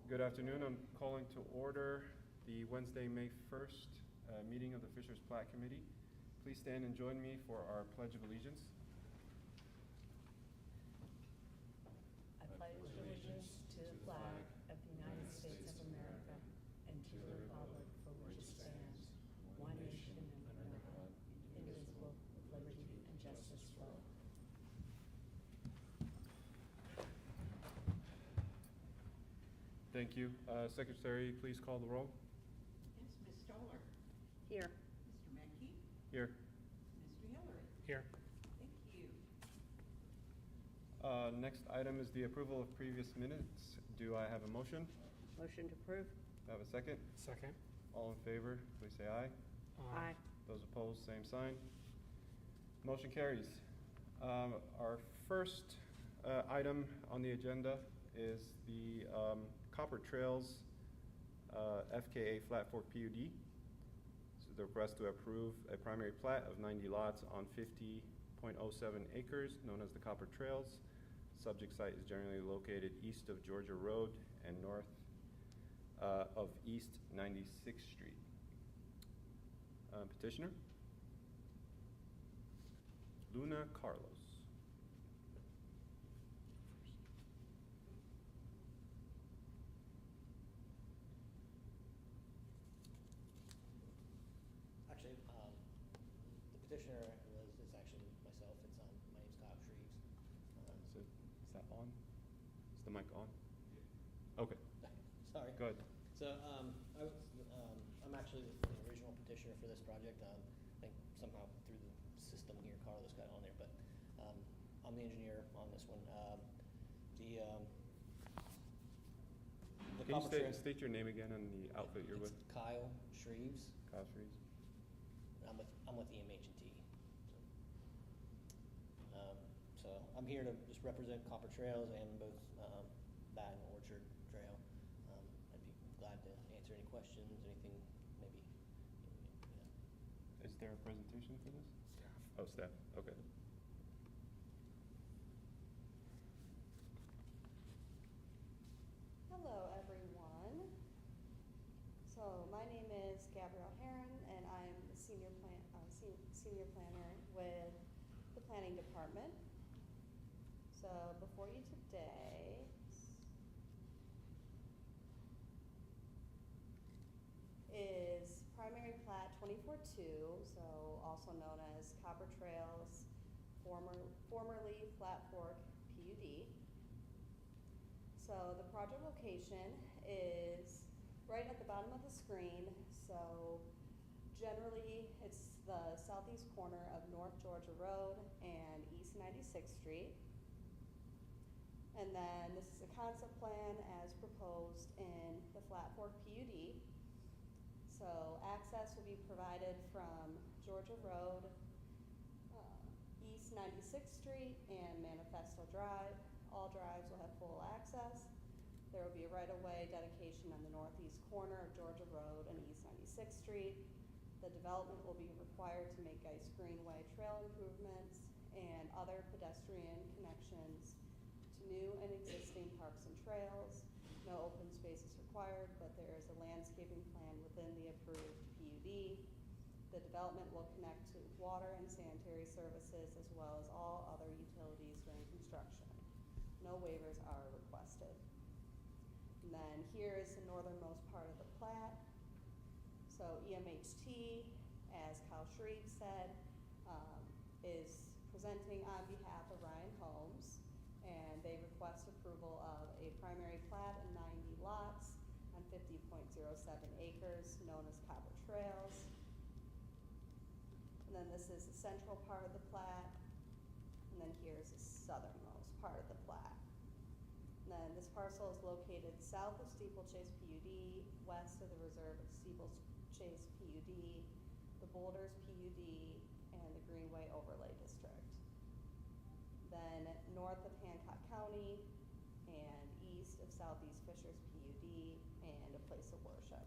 Good afternoon. I'm calling to order the Wednesday, May 1st meeting of the Fishers Plat Committee. Please stand and join me for our Pledge of Allegiance. I pledge allegiance to the flag of the United States of America and to the republic for which it stands, one nation under God, indivisible, with liberty and justice for all. Thank you. Secretary, please call the roll. Yes, Ms. Stoller. Here. Mr. Menke. Here. Mr. Hillary. Here. Thank you. Next item is the approval of previous minutes. Do I have a motion? Motion to approve. Do I have a second? Second. All in favor, please say aye. Aye. Those opposed, same sign. Motion carries. Our first item on the agenda is the Copper Trails FKA Flat Fork PUD. So the request to approve a primary plat of 90 lots on 50.07 acres known as the Copper Trails. Subject site is generally located east of Georgia Road and north of East 96th Street. Petitioner? Luna Carlos. Actually, the petitioner is actually myself. It's my name's Kyle Shreves. Is that on? Is the mic on? Okay. Sorry. Go ahead. So I'm actually the original petitioner for this project. I think somehow through the system here, Carlos got on there, but I'm the engineer on this one. The Can Copper you Trails- state your name again and the outfit you're it's with? Kyle Shreves. Kyle Shreves. I'm with EMH&T. So I'm here to just represent Copper Trails and both that and Orchard Trail. I'd be glad to answer any questions, anything maybe. Is there a presentation for this? Staff. Oh, staff. Okay. Hello, everyone. So my name is Gabrielle Herron, and I'm the senior planner with the planning department. So before you today is primary plat 24-2, so also known as Copper Trails, formerly Flat Fork PUD. So the project location is right at the bottom of the screen. So generally it's the southeast corner of North Georgia Road and East 96th Street. And then this is a concept plan as proposed in the Flat Fork PUD. So access will be provided from Georgia Road, East 96th Street, and Manifesto Drive. All drives will have full access. There will be a right-of-way dedication on the northeast corner of Georgia Road and East 96th Street. The development will be required to make Geist Greenway trail improvements and other pedestrian connections to new and existing parks and trails. No open space is required, but there is a landscaping plan within the approved PUD. The development will connect to water and sanitary services as well as all other utilities during construction. No waivers are requested. And then here is the northernmost part of the plat. So EMHT, as Kyle Shreve said, is presenting on behalf of Ryan Holmes, and they request approval of a primary plat of 90 lots on 50.07 acres, known as Copper Trails. And then this is the central part of the plat, and then here's the southernmost part of the plat. And then this parcel is located south of Steeplechase PUD, west of the reserve of Steeplechase PUD, the Boulders PUD, and the Greenway Overlay District. Then north of Hancock County and east of Southeast Fishers PUD and a place of worship.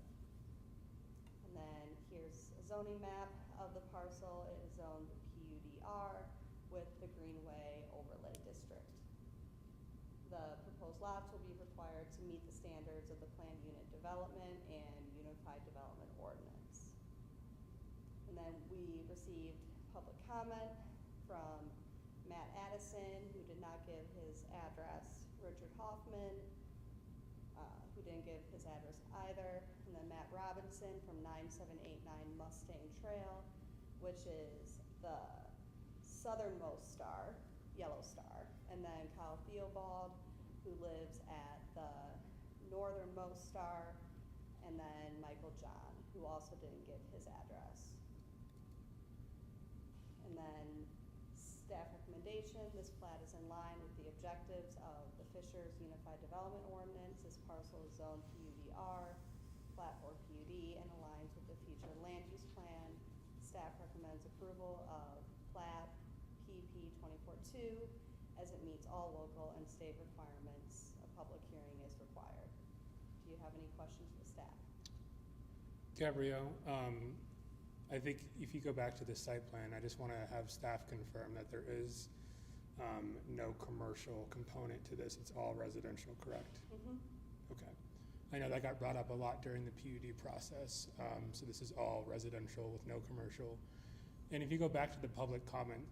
And then here's a zoning map of the parcel. It is zoned PUDR with the Greenway Overlay District. The proposed lots will be required to meet the standards of the Development and Unified Development Ordinance. And then we received public comment from Matt Addison, who did not give his address, Richard Hoffman, who didn't give his address either, and then Matt Robinson from 9789 Mustang Trail, which is the southernmost star, yellow star, and then Kyle Theobald, who lives at the northernmost star, and then Michael John, who also didn't give his address. And then staff recommendation, this plat is in line with the objectives of the Fishers Unified Development Ordinance. This parcel is zoned PUDR, plat for PUD, and aligns with the future land use plan. Staff recommends approval of plat PP 24-2 as it meets all local and state requirements. A public hearing is required. Do you have any questions for staff? Gabrielle, I think if you go back to the site plan, I just want to have staff confirm that there is no commercial component to this. It's all residential, correct? Mm-hmm. Okay. I know that got brought up a lot during the PUD process. So this is all residential with no commercial. And if you go back to the public comment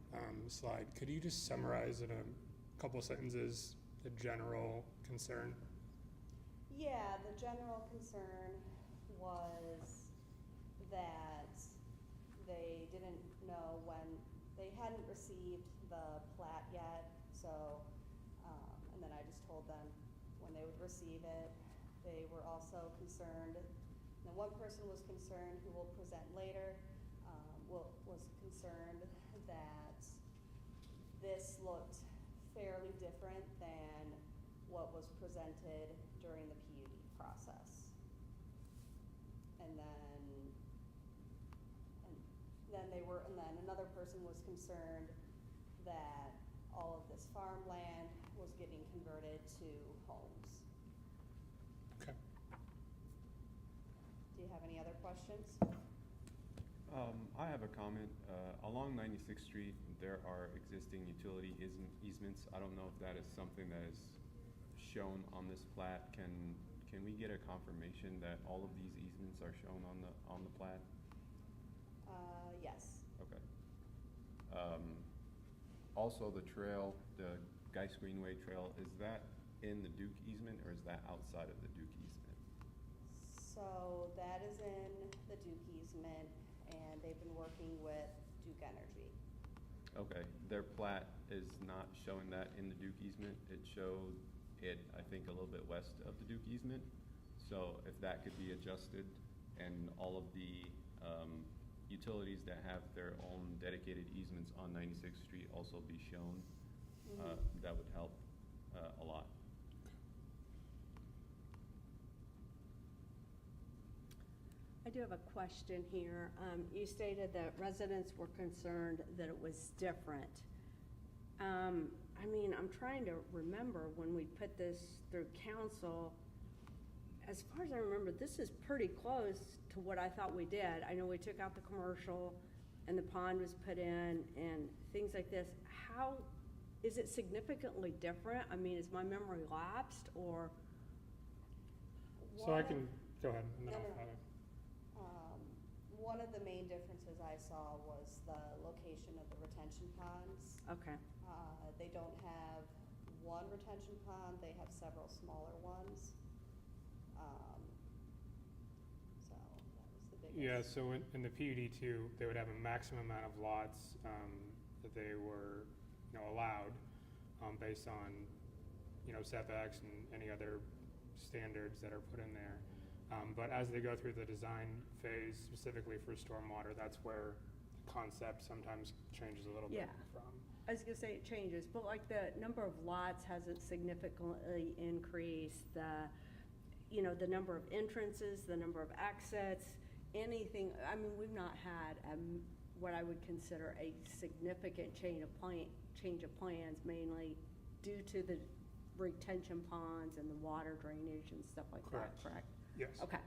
slide, could you just summarize in a couple sentences the general concern? Yeah, the general concern was that they didn't know when, they hadn't received the plat yet, so, and then I just told them when they would receive it. They were also concerned, and one person was concerned, who will present later, was concerned that this looked fairly different than what was presented during the PUD process. And then another person was concerned that all of this farmland was getting converted to homes. Okay. Do you have any other questions? I have a comment. Along 96th Street, there are existing utility easements. I don't know if that is something that is shown on this plat. Can we get a confirmation that all of these easements are shown on the plat? Yes. Okay. Also, the trail, the Geist Greenway Trail, is that in the Duke easement or is that outside of the Duke easement? So that is in the Duke easement, and they've been working with Duke Energy. Okay, their plat is not showing that in the Duke easement. It showed it, I think, a little bit west of the Duke easement. So if that could be adjusted and all of the utilities that have their own dedicated easements on 96th Street also be shown, that would help a lot. I do have a question here. You stated that residents were concerned that it was different. I mean, I'm trying to remember when we put this through council. As far as I remember, this is pretty close to what I thought we did. I know we took out the commercial and the pond was put in and things like this. How, is it significantly different? I mean, is my memory lapsed or? So I can, go ahead. And then No, I'll no. follow. One of the main differences I saw was the location of the retention ponds. Okay. They don't have one retention pond, they have several smaller ones. So that was the biggest. Yeah, so in the PUD too, they would have a maximum amount of lots that they were, allowed based on, setbacks and any other standards that are put in there. But as they go through the design phase, specifically for stormwater, that's where the concept sometimes changes a little bit Yeah. from. I was gonna say it changes, but like the number of lots hasn't significantly increased. The number of entrances, the number of exits, anything. I mean, we've not had what I would consider a significant change of plans, mainly due to the retention ponds and the water drainage and stuff like that. Correct. Yes. Okay.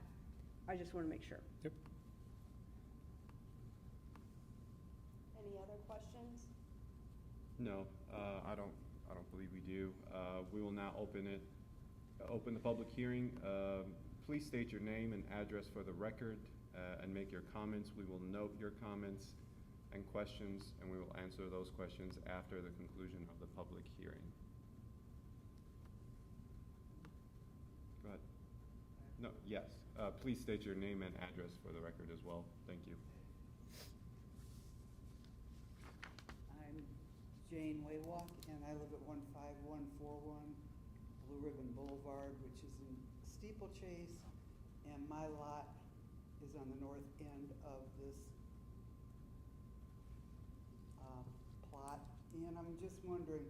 I just want to make sure. Yep. Any other questions? No, I don't believe we do. We will now open the public hearing. Please state your name and address for the record and make your comments. We will note your comments and questions, and we will answer those questions after the conclusion of the public hearing. Go ahead. No, yes. Please state your name and address for the record as well. Thank you. I'm Jane Waywalk, and I live at 15141 Blue Ribbon Boulevard, which is in Steeplechase, and my lot is on the north end of this plot. And I'm just wondering,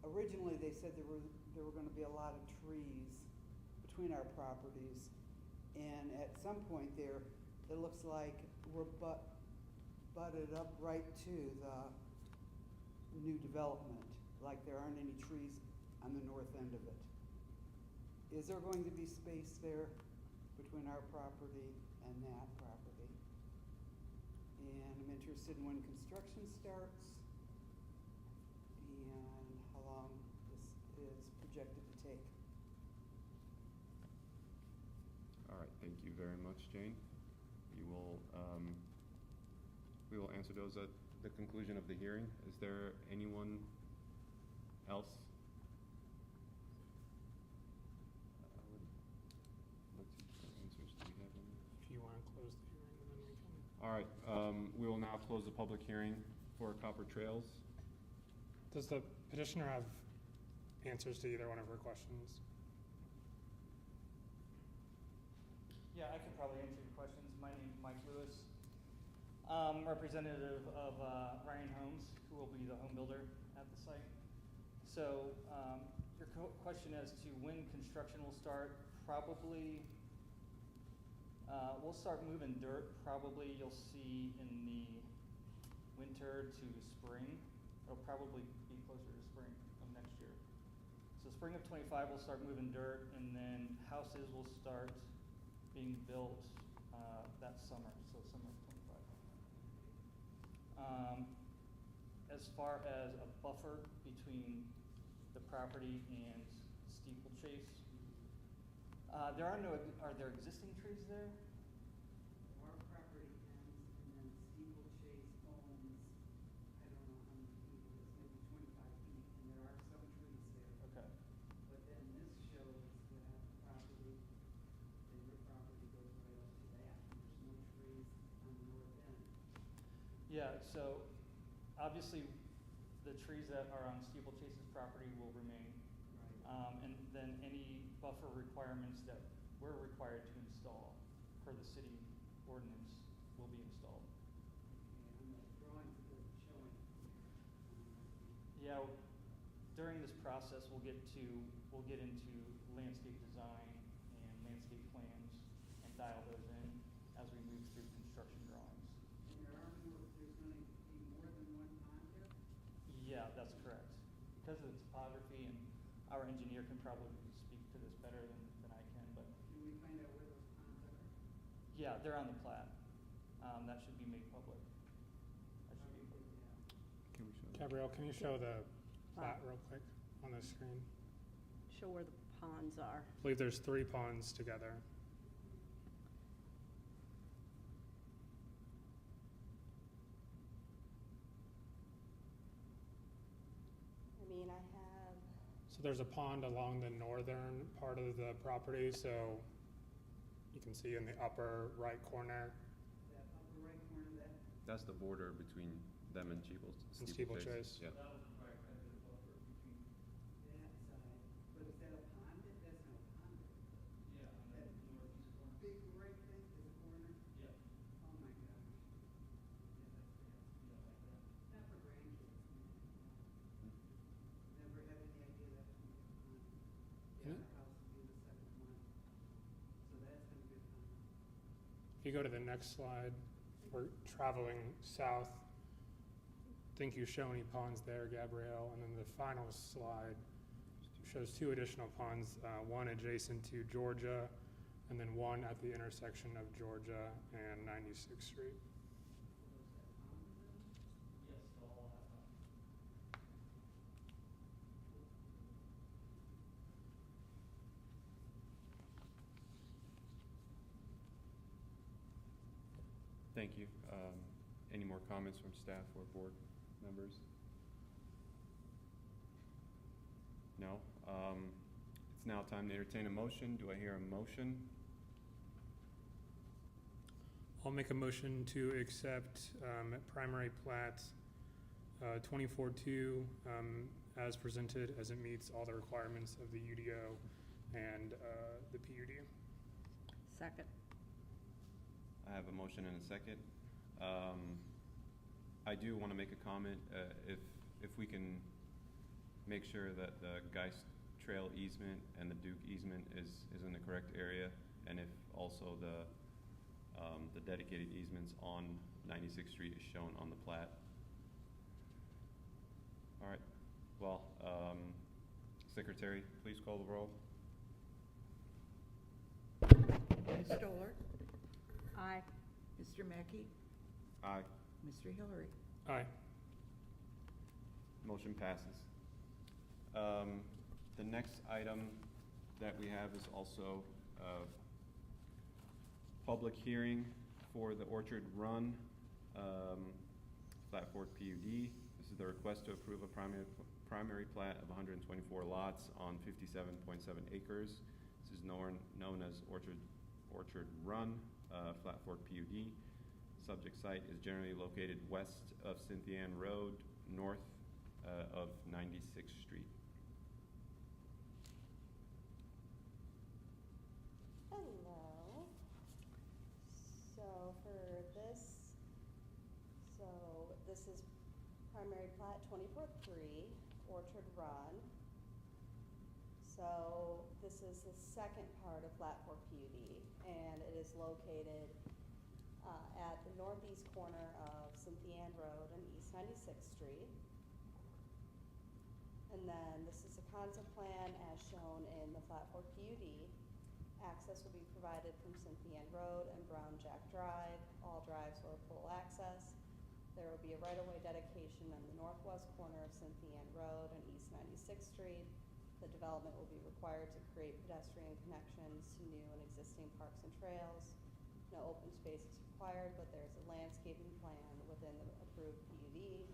originally they said there were going to be a lot of trees between our properties, and at some point there, it looks like we're butted up right to the new development, like there aren't any trees on the north end of it. Is there going to be space there between our property and that property? And I'm interested in when construction starts and how long this is projected to take. All right, thank you very much, Jane. We will answer those at the conclusion of the hearing. Is there anyone else? Let's see for answers. Do we have any? If you want to close the hearing, then we can. All right, we will now close the public hearing for Copper Trails. Does the petitioner have answers to either one of her questions? Yeah, I can probably answer your questions. My name is Mike Lewis. I'm representative of Ryan Homes, who will be the home builder at the site. So your question as to when construction will start, probably we'll start moving dirt. Probably you'll see in the winter to spring. It'll probably be closer to spring of next year. So spring of 25 we'll start moving dirt, and then houses will start being built that summer, so summer of 25. As far as a buffer between the property and Steeplechase, are there existing trees there? Our property ends, and then Steeplechase owns, I don't know how many feet it is, maybe 25 feet, and there are some trees there. Okay. But then this shows that property, and your property goes right up to that, and there's no trees on the north end. Yeah, so obviously the trees that are on Steeplechase's property will remain. Right. And then any buffer requirements that we're required to install per the city ordinance will be installed. Okay, on the drawings it doesn't show anything. Yeah, during this process we'll get into landscape design and landscape plans and dial those in as we move through construction drawings. And there's going to be more than one pond there? Yeah, that's correct. Because of the topography, and our engineer can probably speak to this better than I can, but Can we find out where those ponds are? yeah, they're on the plat. That should be made public. That should be public. Can we show that? Gabrielle, can you show the plat real quick on the screen? Show where the ponds are. I believe there's 3 ponds together. I mean, I have, So there's a pond along the northern part of the property, so you can see in the upper right corner. That upper right corner, that, That's the border between them and And Steeplechase. Steeplechase. Yeah. That would provide quite a bit of buffer between. that side, but is that a pond? That's not a pond. Yeah, on the northeast corner. Big right thing is a corner? Yeah. Oh my gosh. Yeah, like that. Not for grandkids. Never had any idea that was going to be a pond. Yeah, Hmm. our house would be the second one. So that's going to be a pond. If you go to the next slide, we're traveling south. Think you show any ponds there, Gabrielle? And then the final slide shows 2 additional ponds, one adjacent to Georgia, and then one at the intersection of Georgia and 96th Street. Yes, they'll all have Thank you. Any more comments from staff or board members? No? It's now time to entertain a motion. Do I hear a motion? I'll make a motion to accept primary plat 24-2 as presented, as it meets all the requirements of the UDO and the PUD. Second. I have a motion and a second. I do want to make a comment. If we can make sure that the Geist Trail easement and the Duke easement is in the correct area, and if also the dedicated easements on 96th Street is shown on the plat. All right. Well, Secretary, please call the roll. Ms. Stoller? Aye. Mr. Mackey? Aye. Mr. Hillary? Aye. Motion passes. The next item that we have is also a public hearing for the Orchard Run Flat Fork PUD. This is the request to approve a primary plat of 124 lots on 57.7 acres. This is known as Orchard Run Flat Fork PUD. Subject site is generally located west of Cynthia Ann Road, north of 96th Street. Hello. So for this, this is primary plat 24-3, Orchard Run. So this is the second part of Flat Fork PUD, and it is located at the northeast corner of Cynthia Ann Road and East 96th Street. And then this is a concept plan as shown in the Flat Fork PUD. Access will be provided from Cynthia Ann Road and Brown Jack Drive. All drives will have full access. There will be a right-of-way dedication on the northwest corner of Cynthia Ann Road and East 96th Street. The development will be required to create pedestrian connections to new and existing parks and trails. No open space is required, but there is a landscaping plan within the approved PUD.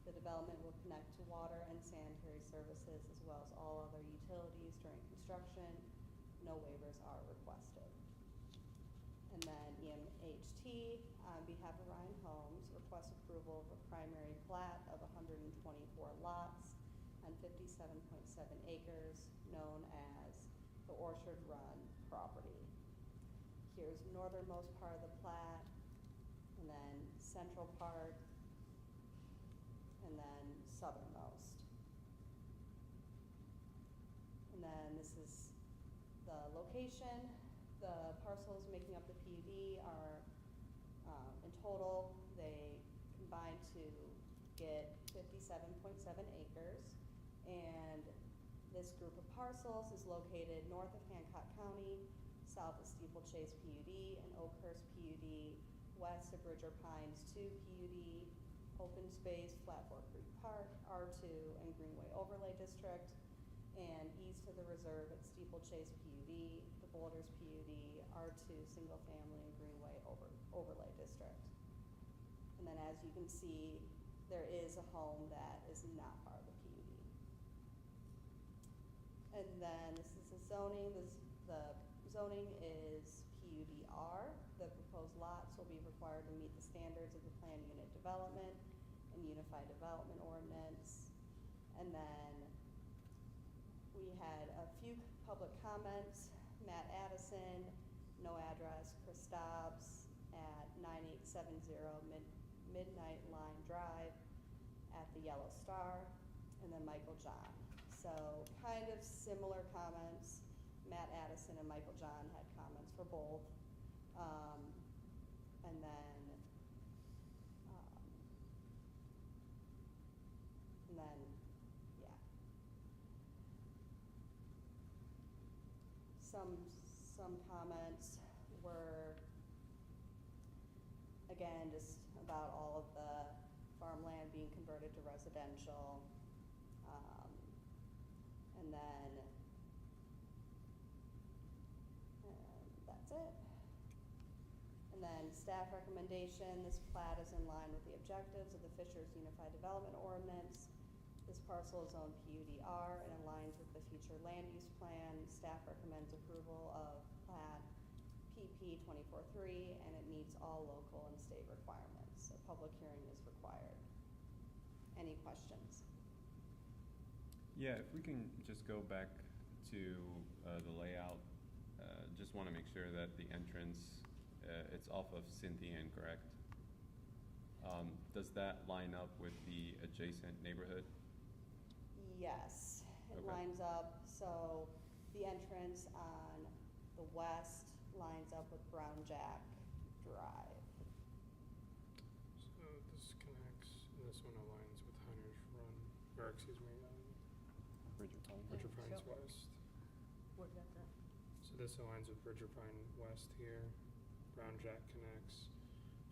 The development will connect to water and sanitary services as well as all other utilities during construction. No waivers are requested. And then EMHT, on behalf of Ryan Homes, requests approval of a primary plat of 124 lots on 57.7 acres, known as the Orchard Run property. Here's northernmost part of the plat, and then central part, and then southernmost. And then this is the location. The parcels making up the PUD are, in total, they combine to get 57.7 acres. And this group of parcels is located north of Hancock County, south of Steeplechase PUD and Oakhurst PUD, west of Bridger Pines 2 PUD, open space, Flat Fork Creek Park, R2 and Greenway Overlay District, and east of the reserve at Steeplechase PUD, the Boulders PUD, R2 Single Family and Greenway Overlay District. And then as you can see, there is a home that is not part of the PUD. And then this is the zoning. The zoning is PUDR. The proposed lots will be required to meet the standards of the Plan Unit Development and Unified Development Ordinance. And then we had a few public comments. Matt Addison, no address, Chris Dobbs at 9870 Midnight Line Drive at the Yellow Star, and then Michael John. So kind of similar comments. Matt Addison and Michael John had comments for both. And then, yeah. Some comments were, again, just about all of the farmland being converted to residential. And then, that's it. And And then staff recommendation, this plat is in line with the objectives of the Fishers Unified Development Ordinance. This parcel is zoned PUDR and aligns with the future land use plan. Staff recommends approval of plat PP 24-3, and it meets all local and state requirements. A public hearing is required. Any questions? Yeah, if we can just go back to the layout, just want to make sure that the entrance, it's off of Cynthian, correct? Does that line up with the adjacent neighborhood? Yes, it Okay. lines up. So the entrance on the west lines up with Brown Jack Drive. So this connects, and this one aligns with Hunter's Run, or excuse me, Bridger Pine. Bridger Pines Sure. West. Where's that at? So this aligns with Bridger Pine West here, Brown Jack connects,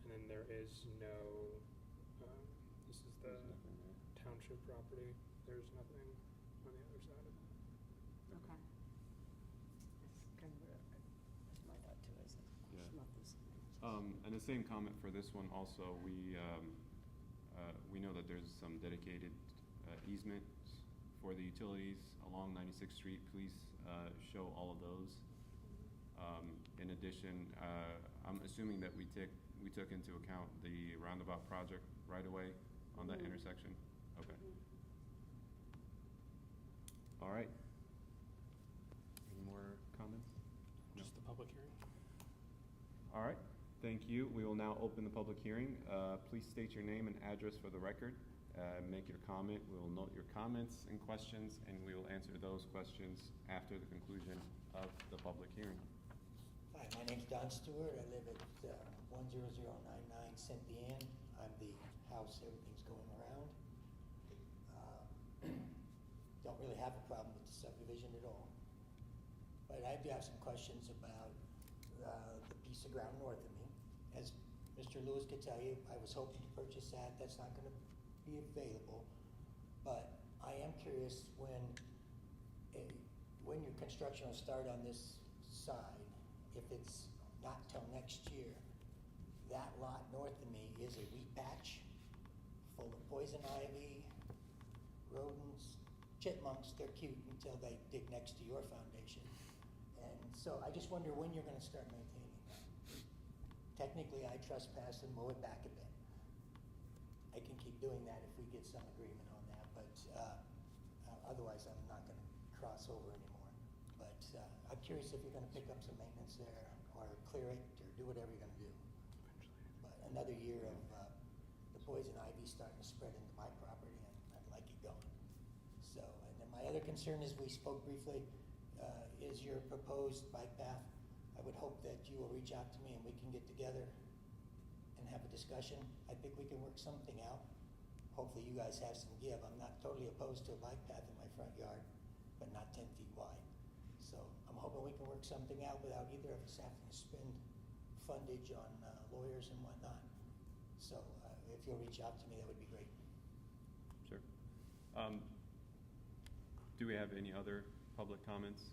and then there is no, this is the There's nothing there. township property, there's nothing on the other side of it. Okay. That's kind of that's my thought too, is Yeah. it's not this. And the same comment for this one also, we know that there's some dedicated easements for the utilities along 96th Street. Please show all of those. In addition, I'm assuming that we took into account the roundabout project right away on that Mhm. intersection? Okay. Mhm. All right. Any more comments? No. Just the public hearing. All right, thank you. We will now open the public hearing. Please state your name and address for the record. Make your comment. We will note your comments and questions, and we will answer those questions after the conclusion of the public hearing. Hi, my name's Don Stewart. I live at 10099 Cynthian. I'm the house everything's going around. Don't really have a problem with the subdivision at all. But I do have some questions about the piece of ground north of me. As Mr. Lewis could tell you, I was hoping to purchase that. That's not going to be available. But I am curious when your construction will start on this side, if it's not till next year, that lot north of me is a wheat patch full of poison ivy, rodents, chipmunks. They're cute until they dig next to your foundation. And so I just wonder when you're going to start maintaining that. Technically, I trespass and mow it back a bit. I can keep doing that if we get some agreement on that, but otherwise I'm not going to cross over anymore. But I'm curious if you're going to pick up some maintenance there or clear it or do whatever you're going to do. But another year of the poison ivy starting to spread into my property, and I'd like it gone. So, and then my other concern is, we spoke briefly, is your proposed bike path. I would hope that you will reach out to me and we can get together and have a discussion. I think we can work something out. Hopefully you guys have some give. I'm not totally opposed to a bike path in my front yard, but not 10 feet wide. So I'm hoping we can work something out without either of us having to spend fundage on lawyers and whatnot. So if you'll reach out to me, that would be great. Sure. Do we have any other public comments?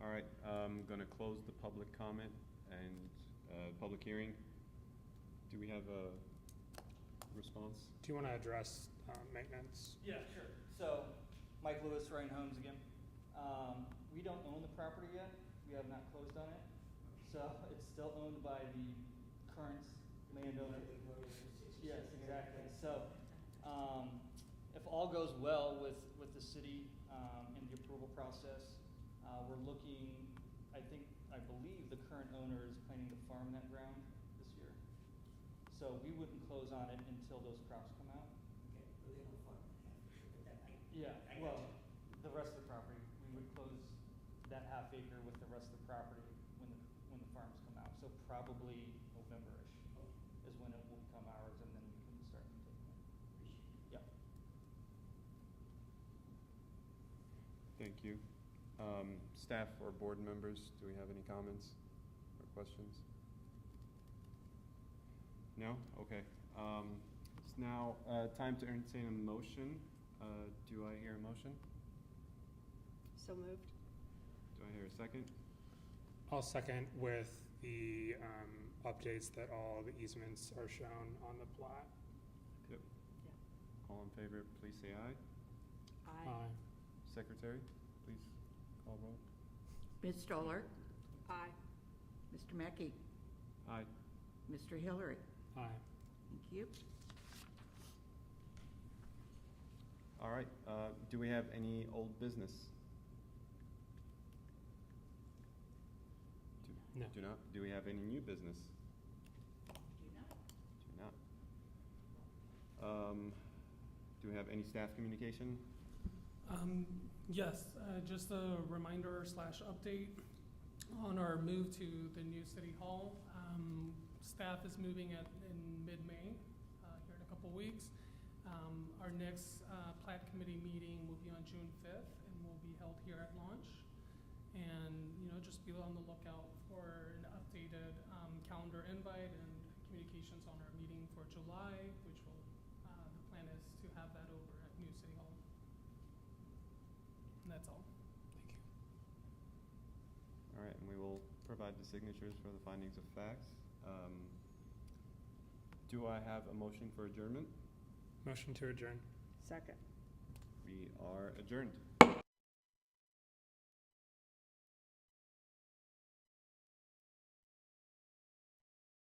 All right, I'm going to close the public comment and public hearing. Do we have a response? Do you want to address maintenance? Yeah, sure. So, Mike Lewis, Ryan Homes again. We don't own the property yet. We have not closed on it. So, it's still owned by the current landowner. Yes, exactly. So, if all goes well with the city and the approval process, we're looking, I believe the current owner is planning to farm that ground this year. So we wouldn't close on it until those crops come out. Okay, well, they don't farm Yeah, well, the rest of the property, we would close that half acre with the rest of the property when the farms come out. So probably November-ish is when it will become ours, and then we can start maintaining it. Yep. Thank you. Staff or board members, do we have any comments or questions? No? Okay. It's now time to entertain a motion. Do I hear a motion? So moved. Do I hear a second? I'll second with the updates that all the easements are shown on the plat. Yep. Yeah. All in favor, please say aye. Aye. Secretary, please call roll. Ms. Stoller? Aye. Mr. Mackey? Aye. Mr. Hillary? Aye. Thank you. All right, do we have any old business? No. Do not. Do we have any new business? Do not. Do not. Do we have any staff communication? Yes, just a reminder / update on our move to the new city hall. Staff is moving in mid-May, here in a couple weeks. Our next Plat Committee meeting will be on June 5th and will be held here at launch. And, just be on the lookout for an updated calendar invite and communications on our meeting for July, which will, the plan is to have that over at New City Hall. And that's all. Thank you. All right, and we will provide the signatures for the findings of facts. Do I have a motion for adjournment? Motion to adjourn. Second. We are adjourned.